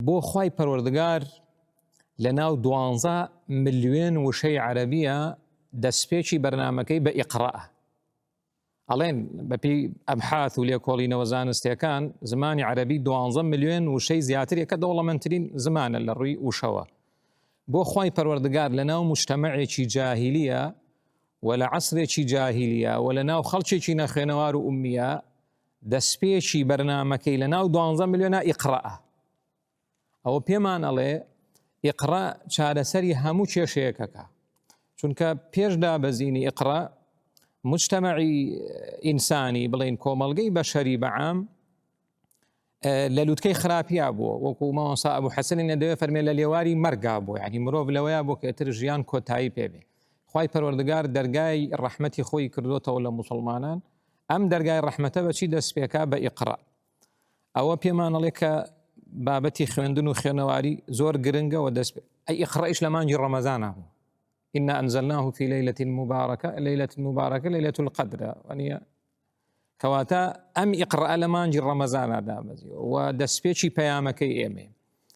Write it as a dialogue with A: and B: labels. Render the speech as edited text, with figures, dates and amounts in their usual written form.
A: بۆ خوای پەروەردگار لەناو 12 ملیۆن وشەی عەرەبیە دەستپێکی بەرنامەکەی بە ئیقڕاءە. ئەڵێن بەپێی ئەبحاث و لێکۆڵینەوە زانستیەکان زمانی عەرەبی 12 ملیۆن وشەی زیاتر کە دەوڵەمەندترین زمانە لە ڕووی وشەوە. بۆ خوای پەروەردگار لەناو مجتەمەعێکی جاهیلیە و لە عەسرێکی جاهیلیە و لەناو خەڵکێکی نەخوێنەوار و ئومیە دەستپێکی بەرنامەکەی لەناو 12 ملیۆنە ئیقڕاءە. ئەوە پێمان ئەڵێ ئیقڕا چارەسەری هەموو کێشەیەکەکە، چونکە پێش دابەزینی ئیقڕا مجتەمەعی ئینسانی بڵێن کۆمەڵگەی بەشەری بەعام لە لووتکەی خراپیا بووە، وەکو مامۆستا ئەبوو حەسەنی نەدەوێ فەرمێ لە لێواری مەرگا بووە، یعنی مرۆڤ لەوەیە بۆ کە ئێتر ژیان کۆتایی پێبێ. خوای پەروەردگار دەرگای ڕەحمەتی خۆی کردوتەوە لە موسڵمانان، ئەم دەرگای ڕەحمەتە بەچی دەست پێکا؟ بە ئیقڕا. ئەوە پێمان ئەڵێ کە بابەتی خوێندن و خوێنەواری زۆر گرنگە و دەست ئەی ئیقڕائیش لە مانگی ڕەمەزانە بوو. إنا أنزلناه في ليلة مباركة ليلة القدر، يعني كواتا أم إقرأ لمانجي رمضان دابزي ودسبيشي بيامكي إيمي